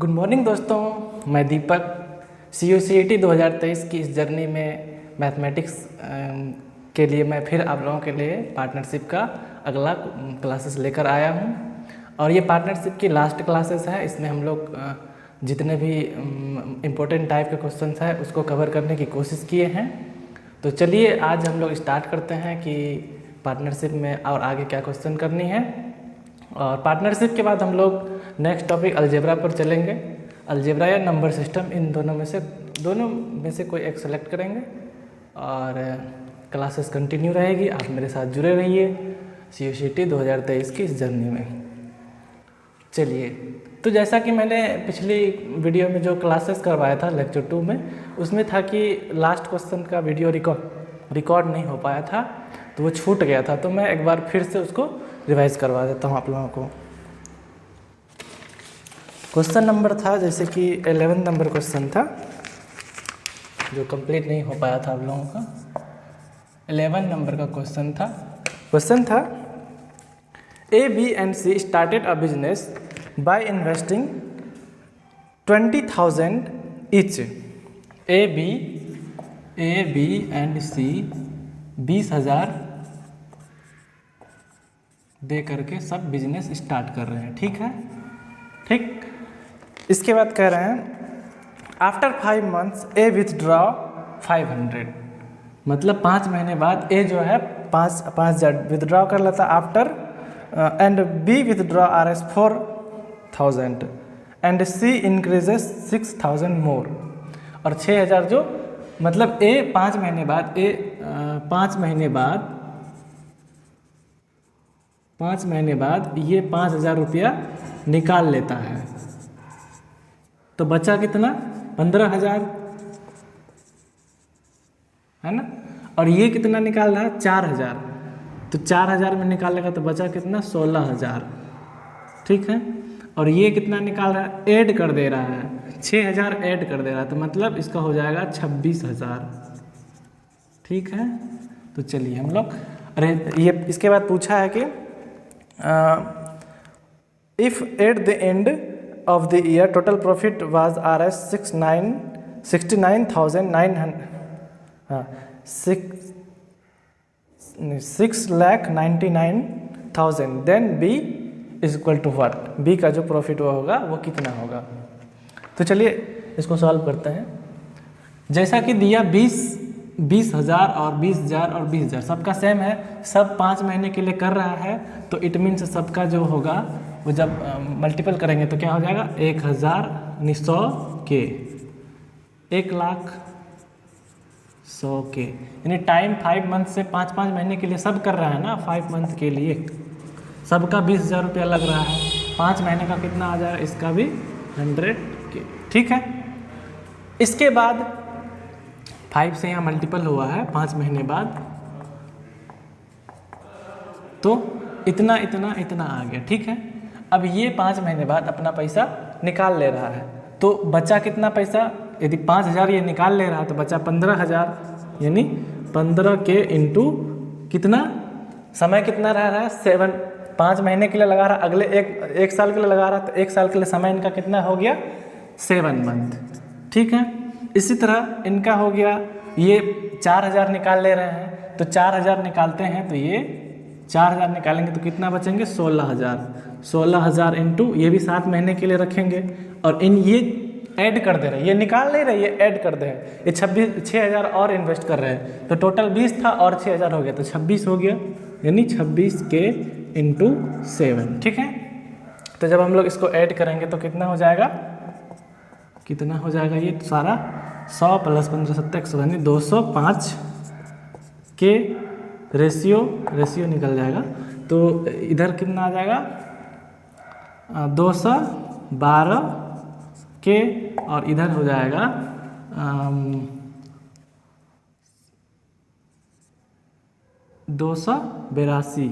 Good morning दोस्तों, मैं दीपक CUCET 2023 की इस जर्नी में मैथमेटिक्स के लिए मैं फिर आप लोगों के लिए पार्टनरशिप का अगला क्लासेस लेकर आया हूं। और ये पार्टनरशिप की लास्ट क्लासेस है। इसमें हम लोग जितने भी इम्पोर्टेंट टाइप के क्वेश्चंस है उसको कवर करने की कोशिश किए हैं। तो चलिए आज हम लोग स्टार्ट करते हैं कि पार्टनरशिप में और आगे क्या क्वेश्चन करनी है। और पार्टनरशिप के बाद हम लोग नेक्स्ट टॉपिक अलजेब्रा पर चलेंगे। अलजेब्रा या नंबर सिस्टम, इन दोनों में से कोई एक सेलेक्ट करेंगे और क्लासेस कंटिन्यू रहेगी। आप मेरे साथ जुड़े रहिए CUCET 2023 की इस जर्नी में। चलिए, तो जैसा कि मैंने पिछली वीडियो में जो क्लासेस करवाया था लेक्चर 2 में, उसमें था कि लास्ट क्वेश्चन का वीडियो रिकॉर्ड नहीं हो पाया था, तो वो छूट गया था। तो मैं एक बार फिर से उसको रिवाइज करवा देता हूँ आप लोगों को। क्वेश्चन नंबर था जैसे कि 11 नंबर क्वेश्चन था जो कंप्लीट नहीं हो पाया था आप लोगों का। 11 नंबर का क्वेश्चन था A, B and C started a business by investing 20,000 each. A, B and C 20,000 दे करके सब बिजनेस स्टार्ट कर रहे हैं। ठीक है, ठीक। इसके बाद कह रहे हैं आफ्टर 5 months A विथड्रॉ 500, मतलब 5 महीने बाद A जो है 5,000 विथड्रॉ कर लेता after, and B withdraw RS 4,000 and C increases 6,000 मोर। और 6,000 जो मतलब A 5 महीने बाद ये 5,000 रुपया निकाल लेता है। तो बचा कितना? 15,000 है ना। और ये कितना निकाल रहा है? 4,000। तो 4,000 में निकालेगा तो बचा कितना? 16,000। ठीक है। और ये कितना निकाल रहा है? ऐड कर दे रहा है, 6,000 ऐड कर दे रहा है, तो मतलब इसका हो जाएगा 26,000। ठीक है। तो चलिए हम लोग, अरे ये इसके बाद पूछा है कि if at the and of the year total profit was Rs 6,99,000 then B is equal to what? B का जो प्रॉफिट होगा वो कितना होगा? तो चलिए इसको सॉल्व करते हैं। जैसा कि दिया 20,000 और 20,000 और 20,000 सबका सेम है, सब 5 महीने के लिए कर रहा है, तो इट मीन्स सबका जो होगा वो जब मल्टीपल करेंगे तो क्या हो जाएगा? 1,100 के 1,00,100 के, यानी टाइम 5 मंथ से 5 महीने के लिए सब कर रहा है ना। 5 मंथ के लिए सबका 20,000 रुपया लग रहा है। 5 महीने का कितना आ जाएगा? इसका भी 100 के। ठीक है। इसके बाद 5 से यहाँ मल्टीपल हुआ है 5 महीने बाद, तो इतना इतना इतना आ गया। ठीक है। अब ये 5 महीने बाद अपना पैसा निकाल ले रहा है, तो बचा कितना पैसा? यदि 5,000 ये निकाल ले रहा है तो बचा 15,000, यानी 15 के इंटू कितना, समय कितना रह रहा है? 7। 5 महीने के लिए लगा रहा, अगले एक साल के लिए लगा रहा, तो 1 साल के लिए समय इनका कितना हो गया? 7 मंथ। ठीक है। इसी तरह इनका हो गया, ये 4,000 निकाल ले रहे हैं, तो 4,000 निकालते हैं तो ये 4,000 निकालेंगे तो कितना बचेंगे? 16,000। 16,000 इंटू ये भी 7 महीने के लिए रखेंगे, और इन ये ऐड कर दे रहे हैं, ये निकाल नहीं रहे, ये ऐड कर दे रहे, ये 6,000 और इन्वेस्ट कर रहे हैं, तो टोटल 20 था और 6,000 हो गया तो 26 हो गया, यानी 26 के इंटू 7। ठीक है। तो जब हम लोग इसको ऐड करेंगे तो कितना हो जाएगा? कितना हो जाएगा? ये सारा 100 प्लस 15 70 100, 205 के रेशियो निकल जाएगा। तो इधर कितना आ जाएगा? 212 के, और इधर हो जाएगा 282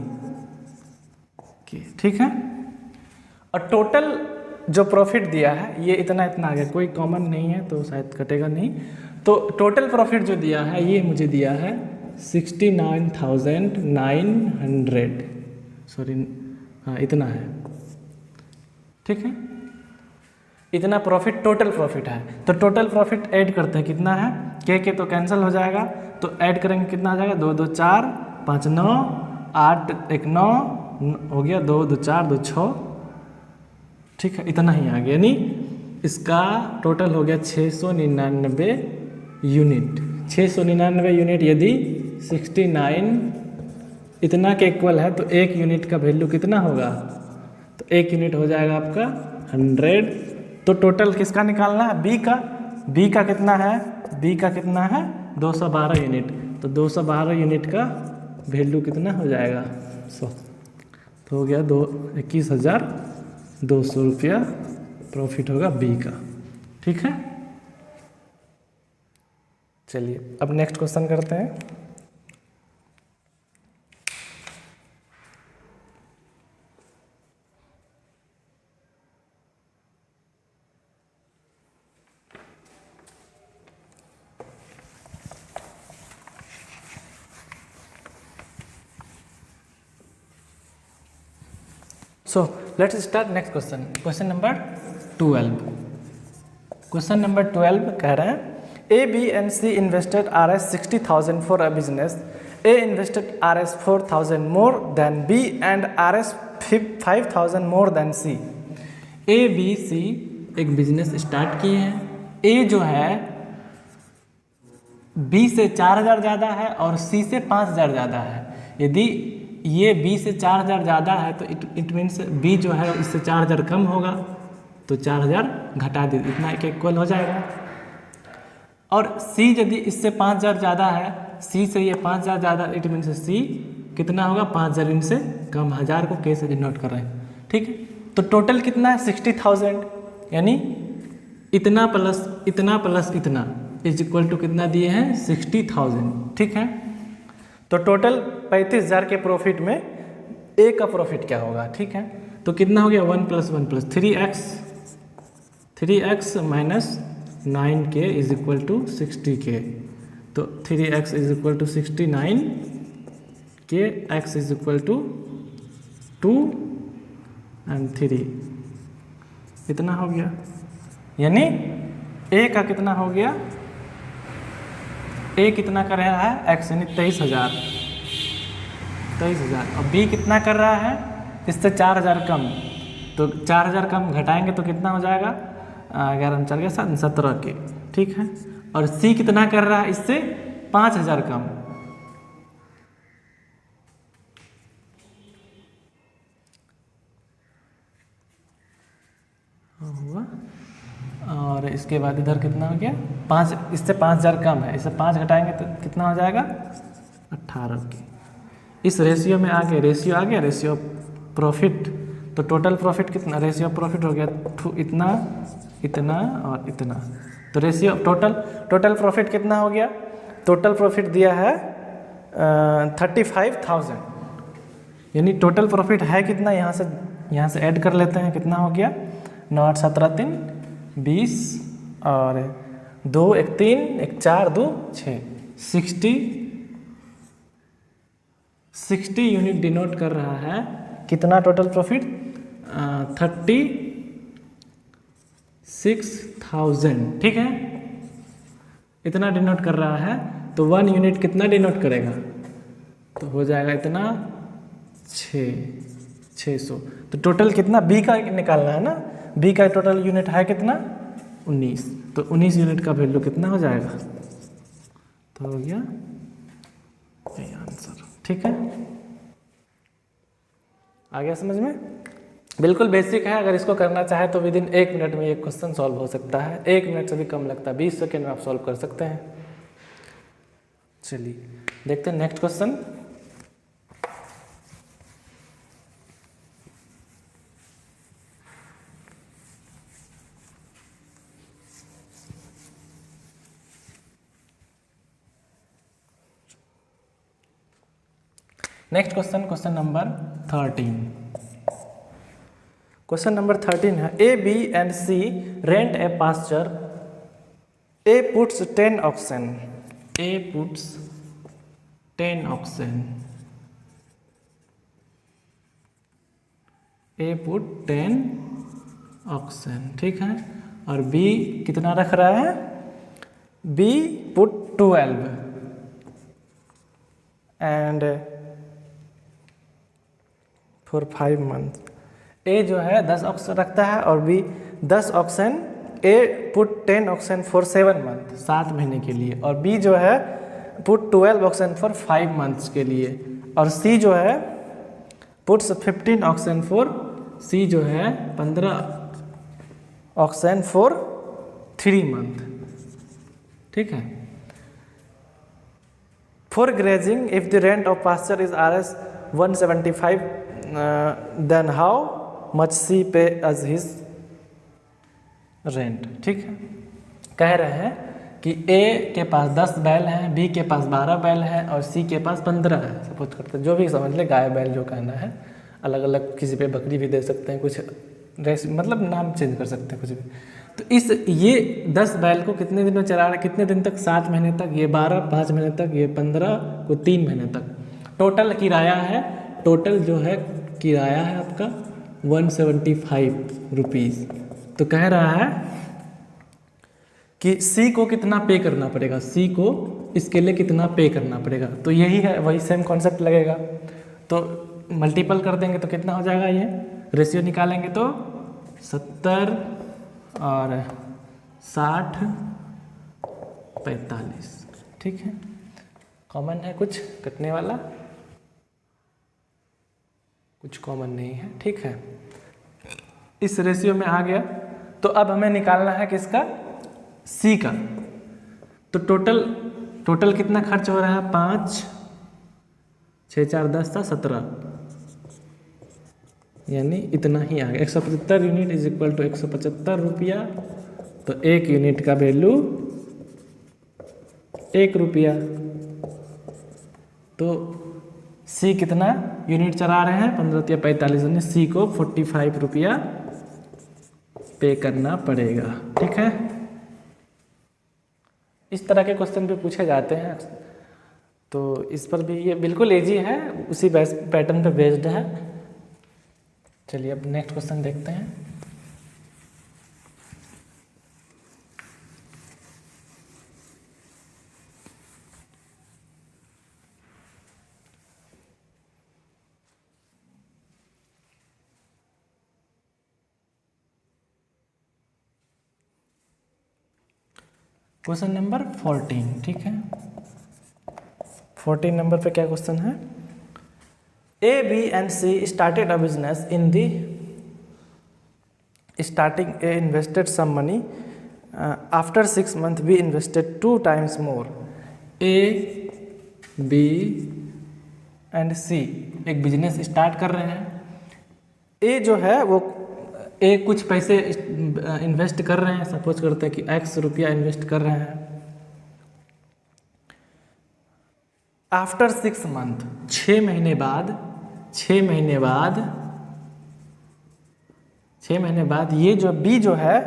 के। ठीक है। और टोटल जो प्रॉफिट दिया है ये इतना इतना आ गया, कोई कॉमन नहीं है तो शायद कटेगा नहीं। तो टोटल प्रॉफिट जो दिया है ये मुझे दिया है 69,900, सॉरी हाँ इतना है। ठीक है। इतना प्रॉफिट टोटल प्रॉफिट है। तो टोटल प्रॉफिट ऐड करते हैं, कितना है, के तो कैंसिल हो जाएगा, तो ऐड करेंगे कितना आ जाएगा, 2 2 4 5 9 8 1 9 हो गया, 2 2 4 2 6, ठीक है, इतना ही आ गया। यानी इसका टोटल हो गया 699 यूनिट। 699 यूनिट यदि 69 इतना के इक्वल है तो एक यूनिट का वैल्यू कितना होगा, तो एक यूनिट हो जाएगा आपका 100। तो टोटल किसका निकालना है, बी का। बी का कितना है, बी का कितना है 212 यूनिट। तो 212 यूनिट का वैल्यू कितना हो जाएगा 100, तो हो गया 21,200 रुपया प्रॉफिट होगा बी का, ठीक है। चलिए अब नेक्स्ट क्वेश्चन करते हैं। So let's start next question. Question number 12. Question number 12 कह रहे हैं A, B and C invested Rs 60,000 for a business. A invested Rs 4,000 more than B and Rs 5,000 more than C. A, B, C एक business start किए हैं। A जो है B से 4,000 ज़्यादा है और C से 5,000 ज़्यादा है। यदि ये B से 4,000 ज़्यादा है तो इट मीन्स B जो है इससे 4,000 कम होगा, तो 4,000 घटा दे, इतना एक इक्वल हो जाएगा। और C यदि इससे 5,000 ज़्यादा है, C से ये 5,000 ज़्यादा, इट मीन्स C कितना होगा 5,000 इनसे कम, 1,000 को K से डिनोट कर रहे हैं, ठीक है। तो टोटल कितना है 60,000, यानी इतना प्लस इतना इज इक्वल टू कितना दिए हैं 60,000, ठीक है। तो टोटल 35,000 के प्रॉफिट में ए का प्रॉफिट क्या होगा, ठीक है। तो कितना हो गया 1 + 1 + 3x minus 9k is equal to 60k। तो 3x is equal to 69k, x is equal to 2 and 3, इतना हो गया। यानी ए का कितना हो गया, ए कितना कर रहा है x यानी 23,000 और बी कितना कर रहा है इससे 4,000 कम, तो 4,000 कम घटाएंगे तो कितना हो जाएगा 11 4 7 17 के, ठीक है। और सी कितना कर रहा है इससे 5,000 कम, हुआ। और इसके बाद इधर कितना हो गया 5, इससे 5,000 कम है, इससे 5 घटाएंगे तो कितना हो जाएगा 18 के। इस रेशियो में आ गया, रेशियो आ गया, रेशियो प्रॉफिट। तो टोटल प्रॉफिट कितना, रेशियो प्रॉफिट हो गया इतना इतना और इतना। तो रेशियो टोटल प्रॉफिट कितना हो गया, टोटल प्रॉफिट दिया है 35,000, यानी टोटल प्रॉफिट है कितना, यहाँ से ऐड कर लेते हैं, कितना हो गया 9 8 17 3 20 और 2 1 3 1 4 2 6 60 यूनिट डिनोट कर रहा है कितना टोटल प्रॉफिट 36,000, ठीक है, इतना डिनोट कर रहा है। तो 1 यूनिट कितना डिनोट करेगा, तो हो जाएगा इतना 600। तो टोटल कितना बी का निकालना है ना, बी का टोटल यूनिट है कितना 19, तो 19 यूनिट का वैल्यू कितना हो जाएगा, तो हो गया ये आंसर, ठीक है। आ गया समझ में, बिल्कुल बेसिक है। अगर इसको करना चाहे तो विदिन 1 मिनट में ये क्वेश्चन सॉल्व हो सकता है, 1 मिनट से भी कम लगता है, 20 सेकेंड में आप सॉल्व कर सकते हैं। चलिए देखते हैं next question. Next question, question number 13। Question number 13 है A B and C rent a pasture, A puts 10 oxen, A puts 10 oxen, A put 10 oxen, ठीक है। और बी कितना रख रहा है, B put 12 and for 5 month. A जो है 10 ऑक्शन रखता है और B 10 oxen, A put 10 oxen for 7 month 7 महीने के लिए, और बी जो है पुट 12 ऑक्शन फॉर 5 मंथ्स के लिए, और सी जो है पुट्स 15 ऑक्शन फॉर, सी जो है 15 ऑक्शन फॉर 3 मंथ। ठीक है। For grazing if the rent of pasture is Rs 175 then how much C pay as his rent. ठीक है। कह रहे हैं कि ए के पास 10 बैल हैं, बी के पास 12 बैल हैं और सी के पास 15 है। सपोज करते हैं, जो भी समझ ले, गाय बैल जो कहना है, अलग अलग किसी पे बकरी भी दे सकते हैं, कुछ मतलब नाम चेंज कर सकते हैं कुछ भी। तो ये 10 बैल को कितने दिन में चरा रहा है, कितने दिन तक, 7 महीने तक, ये 12 5 महीने तक, ये 15 को 3 महीने तक। टोटल किराया है, टोटल जो है किराया है आपका 175 रुपीज़। तो कह रहा है कि सी को कितना पे करना पड़ेगा, सी को इसके लिए कितना पे करना पड़ेगा। तो यही है, वही सेम कॉन्सेप्ट लगेगा। तो मल्टीपल कर देंगे तो कितना हो जाएगा, ये रेशियो निकालेंगे तो 70 और 60 45। ठीक है। कॉमन है कुछ कटने वाला, कुछ कॉमन नहीं है। ठीक है। इस रेशियो में आ गया। तो अब हमें निकालना है किसका, सी का। तो टोटल कितना खर्च हो रहा है, 5 6 4 10 था 17, यानी इतना ही आ गया। 175 यूनिट इज इक्वल टू 175 रुपया। तो 1 यूनिट का वैल्यू 1 रुपया। तो सी कितना यूनिट चला रहे हैं, 15 या 45, यानी सी को 45 रुपया पे करना पड़ेगा। ठीक है। इस तरह के क्वेश्चन भी पूछे जाते हैं, तो इस पर भी ये बिल्कुल इजी है, उसी पैटर्न पे बेस्ड है। चलिए अब नेक्स्ट क्वेश्चन देखते हैं। Question number 14। ठीक है। 14 नंबर पे क्या क्वेश्चन है, A, B and C started a business. In the starting, A invested some money. After 6 months, B invested 2 times more. A, B and C एक बिजनेस स्टार्ट कर रहे हैं। A जो है वो A कुछ पैसे इन्वेस्ट कर रहे हैं, सपोज करते हैं कि X रुपया इन्वेस्ट कर रहे हैं। आफ्टर 6 मंथ, 6 महीने बाद, 6 महीने बाद ये जो बी जो है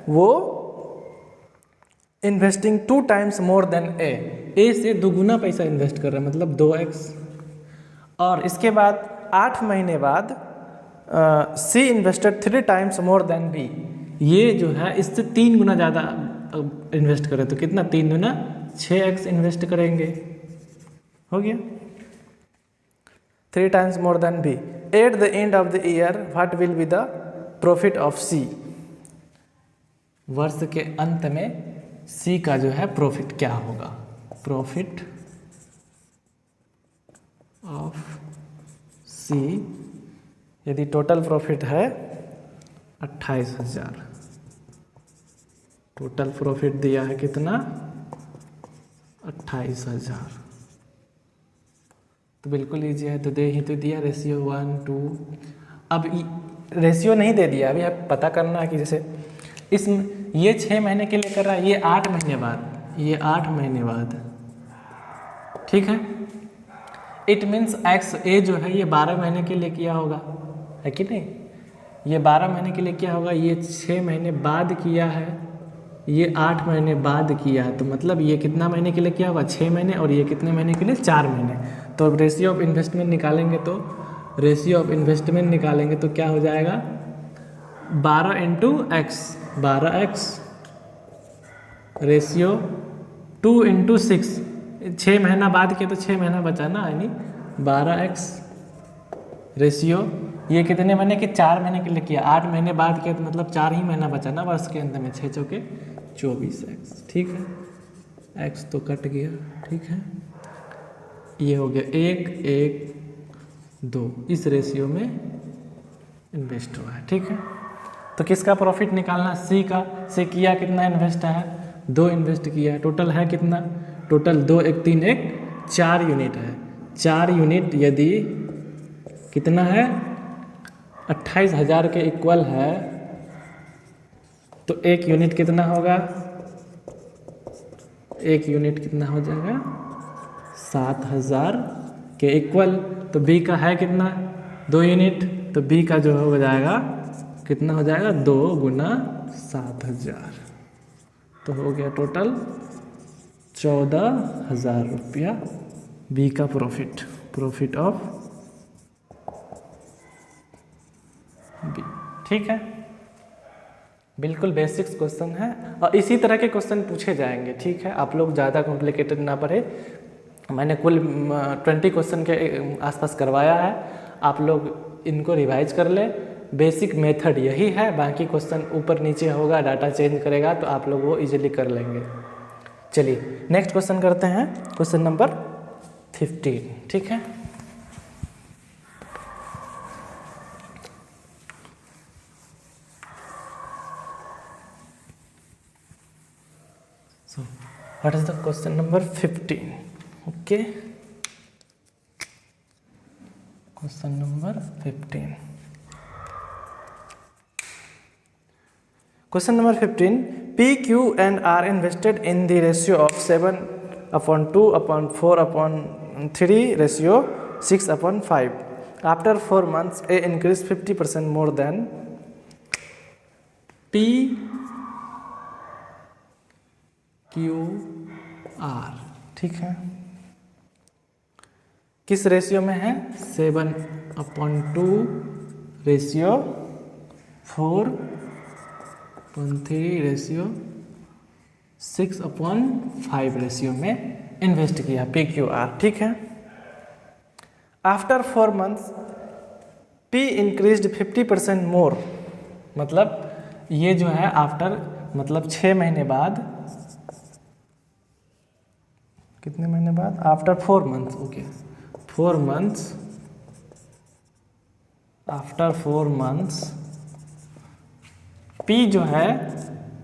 वो इन्वेस्टिंग 2 टाइम्स मोर देन ए से दुगुना पैसा इन्वेस्ट कर रहा है, मतलब 2x। और इसके बाद 8 महीने बाद C invested 3 times more than B, ये जो है इससे 3 गुना ज़्यादा इन्वेस्ट करें, तो कितना, 3 गुना 6x इन्वेस्ट करेंगे। हो गया। 3 times more than B. At the end of the year what will be the profit of C. वर्ष के अंत में सी का जो है प्रॉफिट क्या होगा, प्रॉफिट ऑफ सी। यदि टोटल प्रॉफिट है 28,000, टोटल प्रॉफिट दिया है कितना, 28,000। तो बिल्कुल ईजी है, तो दे ही तो दिया रेशियो 1 2। अब रेशियो नहीं दे दिया, अभी आप पता करना है कि जैसे इसमें ये 6 महीने के लिए कर रहा है, ये 8 महीने बाद, ये 8 महीने बाद। ठीक है। इट मीन्स एक्स ए जो है ये 12 महीने के लिए किया होगा, है कि नहीं। ये 12 महीने के लिए किया होगा, ये 6 महीने बाद किया है, ये 8 महीने बाद किया है। तो मतलब ये कितना महीने के लिए किया होगा, 6 महीने, और ये कितने महीने के लिए, 4 महीने। तो अब रेशियो ऑफ इन्वेस्टमेंट निकालेंगे, तो रेशियो ऑफ इन्वेस्टमेंट निकालेंगे तो क्या हो जाएगा, 12 × x 12x रेशियो 2 × 6, 6 महीना बाद किया तो 6 महीना बचा ना, यानी 12x रेशियो ये कितने महीने के, 4 महीने के लिए किया, 8 महीने बाद किया तो मतलब 4 ही महीना बचा ना वर्ष के अंत में, 6 चौके 24x, ठीक है, x तो कट गया, ठीक है, ये हो गया 1 1 2, इस रेशियो में इन्वेस्ट हुआ है, ठीक है। तो किसका प्रॉफिट निकालना, सी का, से किया कितना इन्वेस्ट है, 2 इन्वेस्ट किया है, टोटल है कितना, टोटल 2 1 3 1 4 यूनिट है, 4 यूनिट यदि कितना है 28,000 के इक्वल है तो 1 यूनिट कितना होगा, 1 यूनिट कितना हो जाएगा 7,000 के इक्वल, तो बी का है कितना 2 यूनिट, तो बी का जो हो जाएगा कितना हो जाएगा 2 × 7,000, तो हो गया टोटल 14,000 रुपया बी का प्रॉफिट ऑफ बी, ठीक है। बिल्कुल बेसिक्स क्वेश्चन है और इसी तरह के क्वेश्चन पूछे जाएंगे, ठीक है। आप लोग ज़्यादा कॉम्प्लिकेटेड ना पढ़े, मैंने कुल 20 क्वेश्चन के आसपास करवाया है, आप लोग इनको रिवाइज कर ले। बेसिक मेथड यही है, बाकी क्वेश्चन ऊपर नीचे होगा, डाटा चेंज करेगा तो आप लोग वो इजीली कर लेंगे। चलिए नेक्स्ट क्वेश्चन करते हैं, क्वेश्चन नंबर 15, ठीक है। So what is the question number 15? Okay, question number 15. Question number 15. P, Q and R invested in the ratio of 7/2/4/3 ratio 6/5. After 4 months, A increased 50% more than P, Q, R, ठीक है। किस ratio में है, 7/2 ratio 4/3 ratio 6/5 ratio में invest किया PQR, ठीक है। After 4 months P increased 50% मोर, मतलब ये जो है आफ्टर मतलब 6 महीने बाद, कितने महीने बाद, after 4 months, okay 4 months, after 4 months P जो है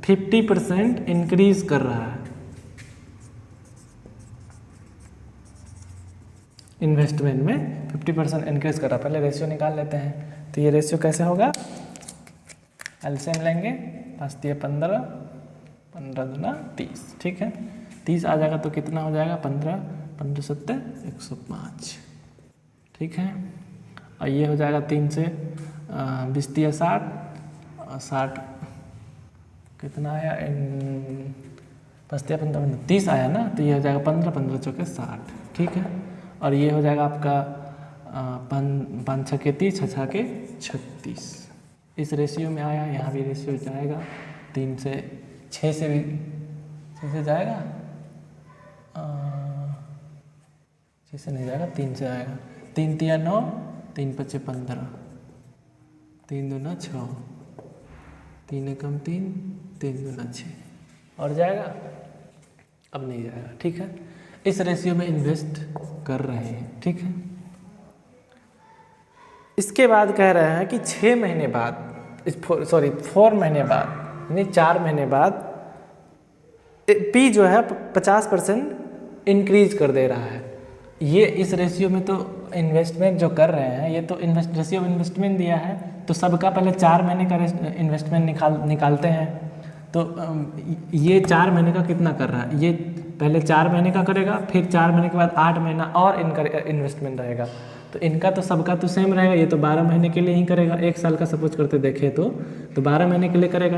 50% इंक्रीज कर रहा है इन्वेस्टमेंट में, 50% इंक्रीज कर रहा है। पहले रेशियो निकाल लेते हैं, तो ये रेशियो कैसे होगा, एलसीएम लेंगे, 5 × 15, 15 × 30, ठीक है। 30 आ जाएगा तो कितना हो जाएगा 15, 15 × 7 105, ठीक है। और ये हो जाएगा 3 से 20 × 60, 60 कितना आया, 5 × 15 30 आया ना, तो ये हो जाएगा 15, 15 × 4 60, ठीक है। और ये हो जाएगा आपका 5 × 6 30, 6 × 36, इस रेशियो में आया। यहाँ भी रेशियो जाएगा 3 से 6 से भी 6 से जाएगा, 6 से नहीं जाएगा, 3 से आएगा, 3 × 3 = 9, 3 × 5 = 15, 3 × 2 = 6, 3 × 1 = 3, 3 × 2 = 6, और जाएगा, अब नहीं जाएगा, ठीक है। इस रेशियो में इन्वेस्ट कर रहे हैं, ठीक है। इसके बाद कह रहे हैं कि 6 महीने बाद, 4 महीने बाद, यानी 4 महीने बाद P जो है 50% इंक्रीज कर दे रहा है। ये इस रेशियो में तो इन्वेस्टमेंट जो कर रहे हैं, ये तो रेशियो इन्वेस्टमेंट दिया है, तो सबका पहले 4 महीने का इन्वेस्टमेंट निकालते हैं। तो ये 4 महीने का कितना कर रहा है, ये पहले 4 महीने का करेगा, फिर 4 महीने के बाद 8 महीना और इनका इन्वेस्टमेंट रहेगा। तो इनका तो सबका तो सेम रहेगा, ये तो 12 महीने के लिए ही करेगा, 1 साल का सपोज करते देखे तो 12 महीने के लिए करेगा।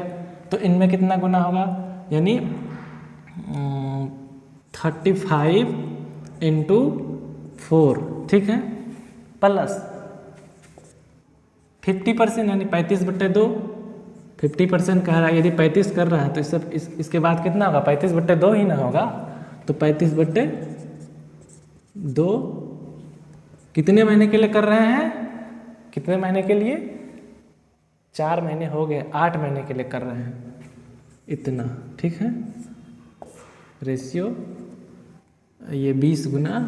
तो इनमें कितना गुना होगा, यानी 35 × 4, ठीक है, प्लस 50% यानी 35/2, 50% कह रहा है, यदि 35 कर रहा है तो इसके बाद कितना होगा, 35/2 ही ना होगा। तो 35/2 कितने महीने के लिए कर रहे हैं, कितने महीने के लिए, 4 महीने हो गए, 8 महीने के लिए कर रहे हैं इतना, ठीक है। रेशियो ये 20 गुना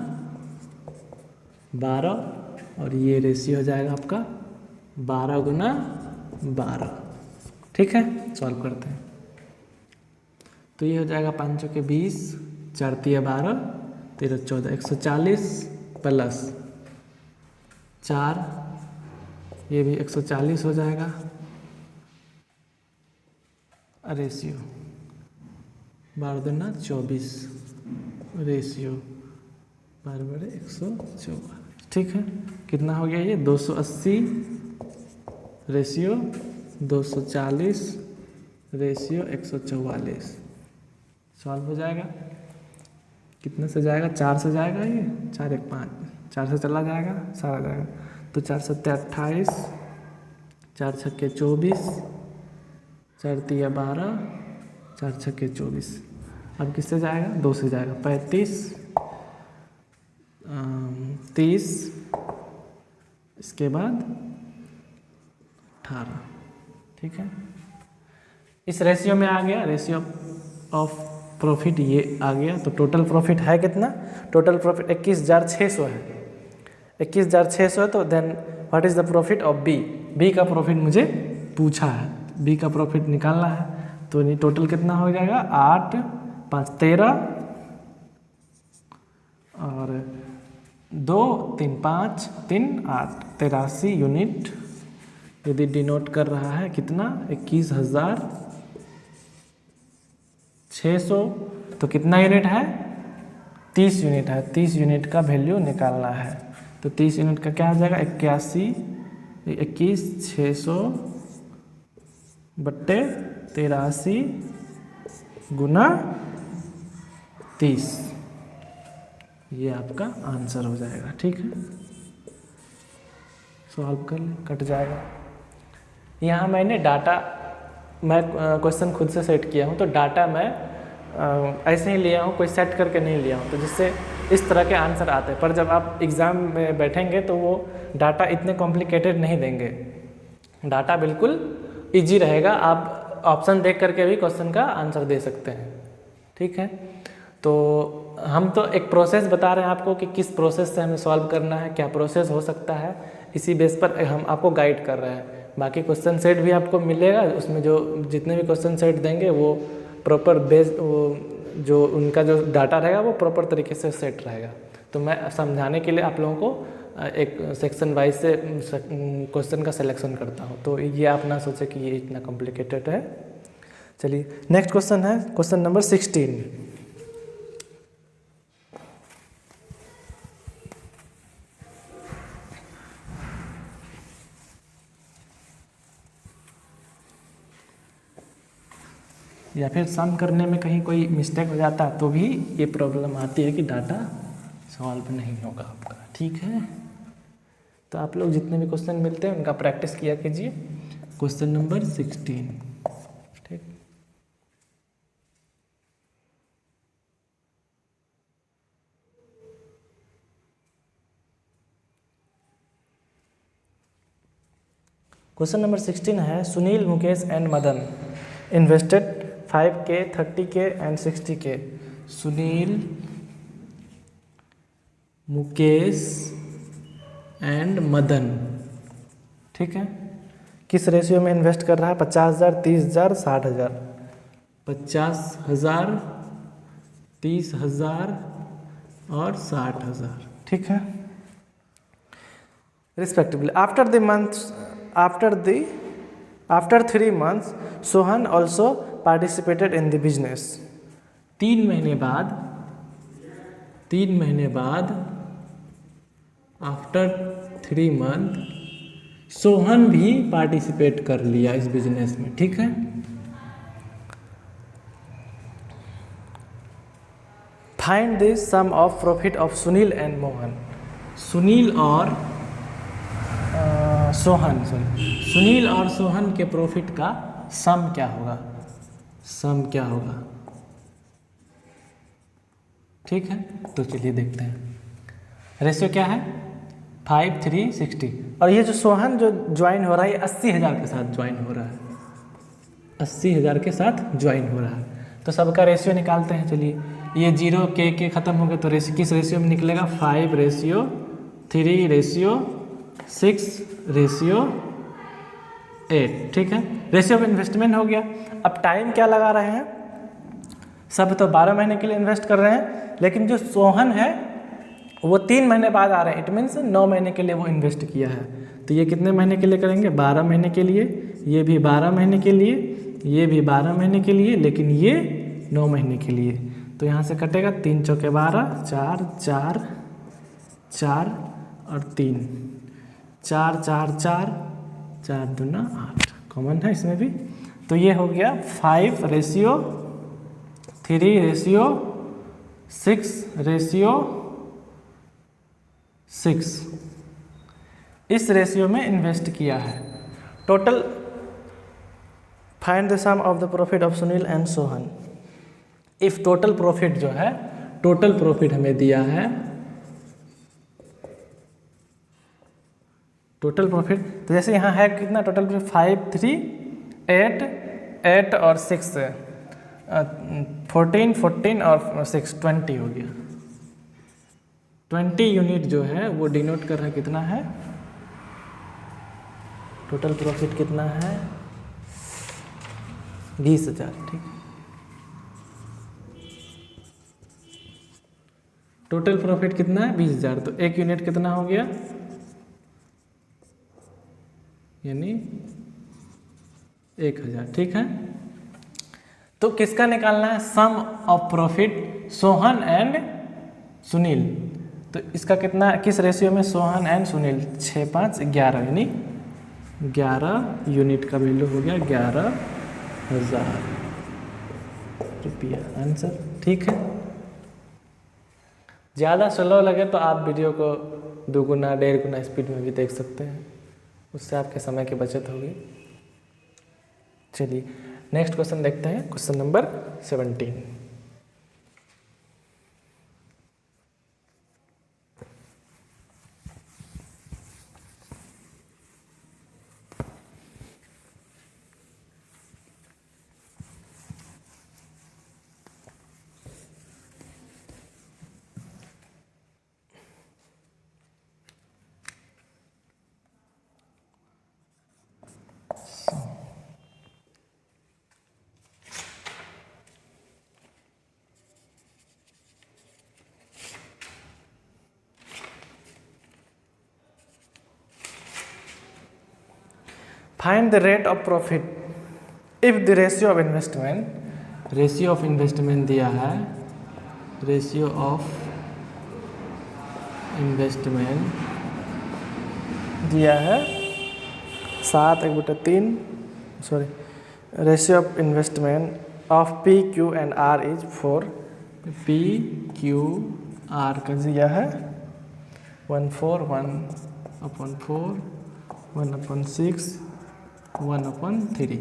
12 और ये रेशियो हो जाएगा आपका 12 गुना 12, ठीक है। सॉल्व करते हैं तो ये हो जाएगा 5 चौके 20, 4 तिया 12, 13 14, 140 प्लस 4, ये भी 140 हो जाएगा। रेशियो 12 दूना 24, रेशियो 12/144, ठीक है। कितना हो गया ये 280, रेशियो 240, रेशियो 144। सॉल्व हो जाएगा, कितने से जाएगा, 4 से जाएगा, ये 4 1 5, 4 से चला जाएगा, सारा जाएगा। तो 4 7 28, 4 छक्के 24, 4 तिया 12, 4 छक्के 24। अब किससे जाएगा, 2 से जाएगा, 35, 30, इसके बाद 18, ठीक है। इस रेशियो में आ गया, रेशियो ऑफ प्रॉफिट ये आ गया। तो टोटल प्रॉफिट है कितना, टोटल प्रॉफिट 21,600 है, 21,600 है। तो then what is the profit of B, B का प्रॉफिट मुझे पूछा है, बी का प्रॉफिट निकालना है। तो ये टोटल कितना हो जाएगा, 8 5 13 और 2 3 5 3 8, 83 यूनिट। यदि डिनोट कर रहा है कितना, 21,600, तो कितना यूनिट है, 30 यूनिट है। 30 यूनिट का वैल्यू निकालना है। तो 30 यूनिट का क्या हो जाएगा, 21,600 बट्टे 83 गुना 30, ये आपका आंसर हो जाएगा, ठीक है। सॉल्व कर ले, कट जाएगा। यहाँ मैंने डाटा, मैं क्वेश्चन खुद से सेट किया हूँ, तो डाटा मैं ऐसे ही लिया हूँ, कोई सेट करके नहीं लिया हूँ, तो जिससे इस तरह के आंसर आते हैं। पर जब आप एग्ज़ाम में बैठेंगे तो वो डाटा इतने कॉम्प्लिकेटेड नहीं देंगे, डाटा बिल्कुल इजी रहेगा। आप ऑप्शन देख करके भी क्वेश्चन का आंसर दे सकते हैं, ठीक है। तो हम तो एक प्रोसेस बता रहे हैं आपको कि किस प्रोसेस से हमें सॉल्व करना है, क्या प्रोसेस हो सकता है, इसी बेस पर हम आपको गाइड कर रहे हैं। बाकी क्वेश्चन सेट भी आपको मिलेगा, उसमें जो जितने भी क्वेश्चन सेट देंगे वो प्रॉपर बेस, वो जो उनका जो डाटा रहेगा वो प्रॉपर तरीके से सेट रहेगा। तो मैं समझाने के लिए आप लोगों को एक सेक्शन वाइज से क्वेश्चन का सिलेक्शन करता हूँ, तो ये आप ना सोचे कि ये इतना कॉम्प्लिकेटेड है। चलिए नेक्स्ट क्वेश्चन है, क्वेश्चन नंबर 16। या फिर सम करने में कहीं कोई मिस्टेक हो जाता है तो भी ये प्रॉब्लम आती है कि डाटा सॉल्व नहीं होगा आपका, ठीक है। तो आप लोग जितने भी क्वेश्चन मिलते हैं उनका प्रैक्टिस किया कीजिए। क्वेश्चन नंबर 16, ठीक। क्वेश्चन नंबर 16 है, Sunil, Mukesh and Madan invested 5K 30K and 60K। Sunil, Mukesh and Madan, ठीक है, किस रेशियो में इन्वेस्ट कर रहा है, 50,000 30,000 60,000, 50,000 30,000 और 60,000, ठीक है, respectively. After 3 months Sohan also participated in the business. 3 महीने बाद आफ्टर 3 month सोहन भी पार्टिसिपेट कर लिया इस बिजनेस में, ठीक है। Find the sum of profit of Sunil and Mohan. Sunil और सोहन के प्रॉफिट का सम क्या होगा, सम क्या होगा। ठीक है, तो चलिए देखते हैं। रेशियो क्या है 5:3:60 और ये जो सोहन जो ज्वाइन हो रहा है ये 80,000 के साथ ज्वाइन हो रहा है, 80,000 के साथ ज्वाइन हो रहा है। तो सबका रेशियो निकालते हैं। चलिए ये 0 के ख़त्म हो गए तो किस रेशियो में निकलेगा 5:3:6:8। ठीक है, रेशियो ऑफ इन्वेस्टमेंट हो गया। अब टाइम क्या लगा रहे हैं, सब तो 12 महीने के लिए इन्वेस्ट कर रहे हैं, लेकिन जो सोहन है वो 3 महीने बाद आ रहे हैं। इट मीन्स 9 महीने के लिए वो इन्वेस्ट किया है। तो ये कितने महीने के लिए करेंगे 12 महीने के लिए, ये भी 12 महीने के लिए, ये भी 12 महीने के लिए, लेकिन ये 9 महीने के लिए। तो यहाँ से कटेगा 3 चौके 12, 4 4 4 और 3, 4 4 4 4 दूना 8 कॉमन है इसमें भी। तो ये हो गया 5:3:6:6। इस रेशियो में इन्वेस्ट किया है। Total find the sum of the profit of Sunil and Sohan. If total profit जो है, टोटल प्रॉफिट हमें दिया है, टोटल प्रॉफिट तो जैसे यहाँ है कितना टोटल प्रॉफिट 5 3 8 8 और 6 14 14 और 6 20 हो गया। 20 यूनिट जो है वो डिनोट कर रहा है कितना है, टोटल प्रॉफिट कितना है 20,000। ठीक, टोटल प्रॉफिट कितना है 20,000, तो 1 यूनिट कितना हो गया, यानी 1,000। ठीक है, तो किसका निकालना है sum of profit Sohan and Sunil. तो इसका कितना, किस रेशियो में सोहन एंड सुनील 6 5 11, यानी 11 यूनिट का वैल्यू हो गया 11,000 रुपया आंसर। ठीक है, ज़्यादा स्लो लगे तो आप वीडियो को 2 गुना 1.5 गुना स्पीड में भी देख सकते हैं, उससे आपके समय की बचत होगी। चलिए नेक्स्ट क्वेश्चन देखते हैं, question number 17। Find the rate of profit if the ratio of investment, ratio of investment दिया है, रेशियो ऑफ इन्वेस्टमेंट दिया है 7/3, sorry, ratio of investment of P Q and R is 4। P Q R का दिया है 1/4 1/4 1/6 1/3।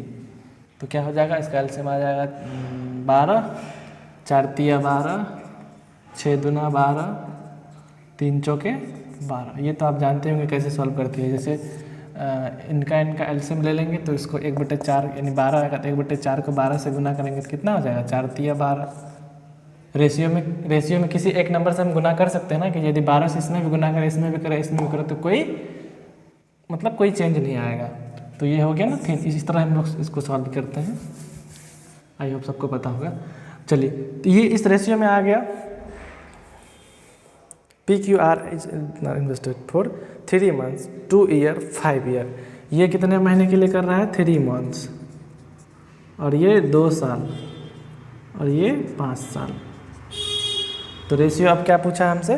तो क्या हो जाएगा, इसका एलसीएम आ जाएगा 12, 4 तिया 12, 6 दूना 12, 3 चौके 12। ये तो आप जानते होंगे कैसे सॉल्व करती है। जैसे इनका एलसीएम ले लेंगे तो इसको 1/4 यानी 12 आएगा, तो 1/4 को 12 से गुना करेंगे तो कितना हो जाएगा 4 तिया 12। रेशियो में किसी एक नंबर से हम गुना कर सकते हैं ना, कि यदि 12 से इसमें भी गुना करें, इसमें भी करें, इसमें भी करें, तो कोई मतलब कोई चेंज नहीं आएगा। तो ये हो गया ना, फिर इस तरह हम लोग इसको सॉल्व करते हैं। आई होप सबको पता होगा। चलिए, तो ये इस रेशियो में आ गया। P Q are is invested for 3 months 2 year 5 year। ये कितने महीने के लिए कर रहा है 3 months, और ये 2 साल, और ये 5 साल। तो रेशियो अब क्या पूछा हमसे,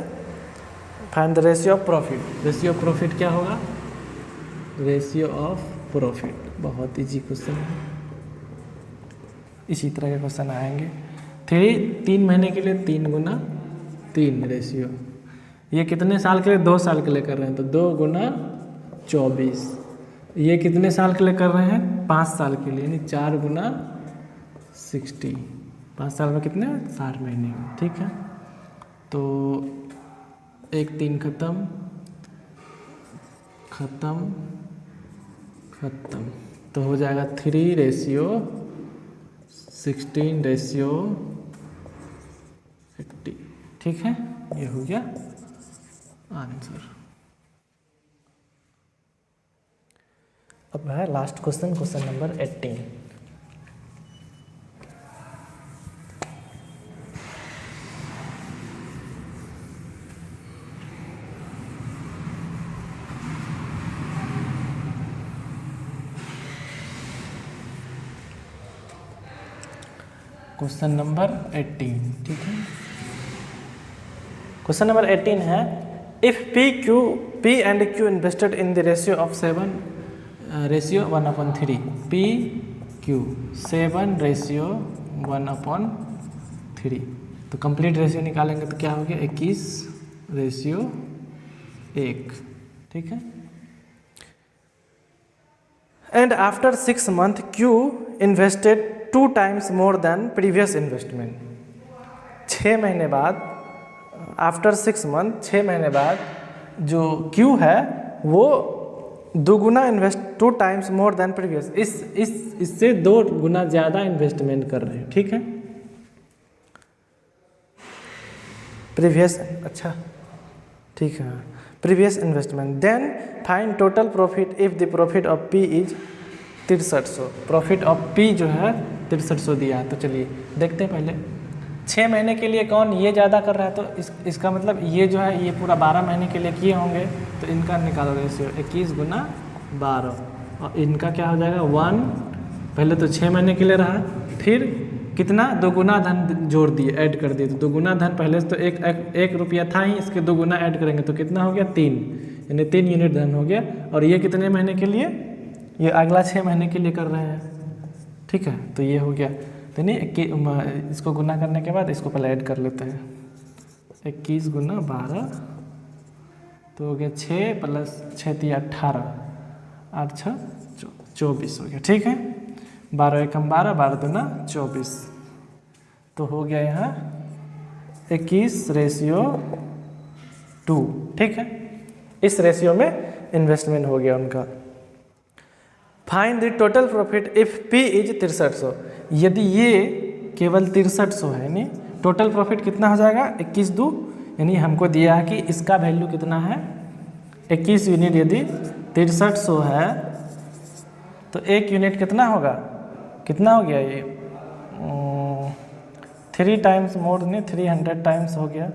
find the ratio of profit. Ratio of profit क्या होगा, रेशियो ऑफ प्रॉफिट, बहुत इजी क्वेश्चन है। इसी तरह के क्वेश्चन आएंगे। 3 महीने के लिए 3 × 3 रेशियो। ये कितने साल के लिए 2 साल के लिए कर रहे हैं, तो 2 × 24, ये कितने साल के लिए कर रहे हैं? 5 साल के लिए, यानी 4 गुना 60, 5 साल में कितने? 60 महीने में, ठीक है। तो 1 3 खत्म खत्म खत्म, तो हो जाएगा 3:16:80, ठीक है। ये हो गया आंसर। अब है last question, question number 18। Question number 18, ठीक है। क्वेश्चन नंबर 18 है, if P and Q invested in the ratio of 1/3, PQ 7:1/3, तो कंप्लीट रेशियो निकालेंगे तो क्या हो गया? 21:1, ठीक है। And after 6 month Q invested 2 times more than previous investment. 6 महीने बाद, आफ्टर 6 मंथ, 6 महीने बाद जो Q है वो 2 गुना 2 times मोर देन प्रीवियस, इससे 2 गुना ज़्यादा इन्वेस्टमेंट कर रहे हैं, ठीक है। प्रीवियस, अच्छा ठीक है, previous investment. Then find total profit if the profit of P is 6300। Profit of P जो है 6300 दिया है। तो चलिए देखते हैं पहले 6 महीने के लिए कौन ये ज़्यादा कर रहा है, तो इसका मतलब ये जो है ये पूरा 12 महीने के लिए किए होंगे, तो इनका निकालो रेशियो 21 गुना 12, और इनका क्या हो जाएगा 1। पहले तो 6 महीने के लिए रहा, फिर कितना 2 गुना धन जोड़ दिए, ऐड कर दिए, तो 2 गुना धन पहले से तो एक रुपया था ही, इसके 2 गुना ऐड करेंगे तो कितना हो गया 3, यानी 3 यूनिट धन हो गया। और ये कितने महीने के लिए? ये अगला 6 महीने के लिए कर रहे हैं, ठीक है। तो ये हो गया, तो नहीं इसको गुना करने के बाद इसको पहले ऐड कर लेते हैं, 21 गुना 12, तो हो गया 6 प्लस 6 × 18, 8 × 6 24 हो गया, ठीक है। 12 एकम 12, 12 दूना 24, तो हो गया यहाँ 21:2, ठीक है। इस रेशियो में इन्वेस्टमेंट हो गया उनका। Find the total profit if P is 6300। यदि ये केवल 6300 है, यानी टोटल प्रॉफिट कितना हो जाएगा 21/2, यानी हमको दिया है कि इसका वैल्यू कितना है 21 यूनिट। यदि 6300 है तो 1 यूनिट कितना होगा, कितना हो गया ये 3 टाइम्स मोर, नहीं 300 टाइम्स हो गया,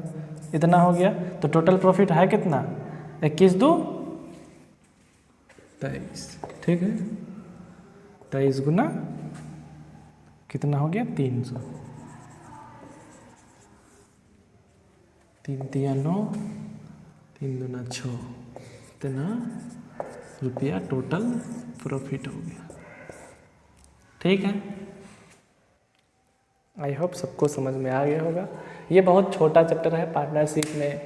इतना हो गया। तो टोटल प्रॉफिट है कितना 21/2 23, ठीक है। 23 गुना कितना हो गया 300, 3 × 9, 3 दूना 6, इतना रुपया टोटल प्रॉफिट हो गया, ठीक है। आई होप सबको समझ में आ गया होगा। ये बहुत छोटा चैप्टर है, पार्टनरशिप में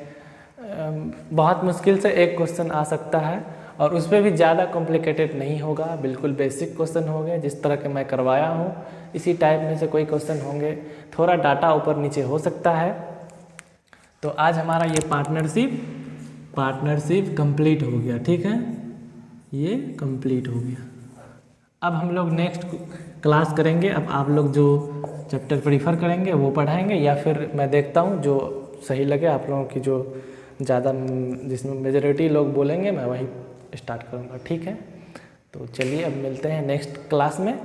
बहुत मुश्किल से एक क्वेश्चन आ सकता है, और उसमें भी ज़्यादा कॉम्प्लिकेटेड नहीं होगा, बिल्कुल बेसिक क्वेश्चन होंगे जिस तरह के मैं करवाया हूँ, इसी टाइप में से कोई क्वेश्चन होंगे, थोड़ा डाटा ऊपर नीचे हो सकता है। तो आज हमारा ये पार्टनरशिप कंप्लीट हो गया, ठीक है, ये कंप्लीट हो गया। अब हम लोग नेक्स्ट क्लास करेंगे। अब आप लोग जो चैप्टर प्रीफर करेंगे वो पढ़ाएंगे, या फिर मैं देखता हूँ जो सही लगे आप लोगों की, जो ज़्यादा जिसमें मेजॉरिटी लोग बोलेंगे मैं वही स्टार्ट करूँगा, ठीक है। तो चलिए अब मिलते हैं नेक्स्ट क्लास में।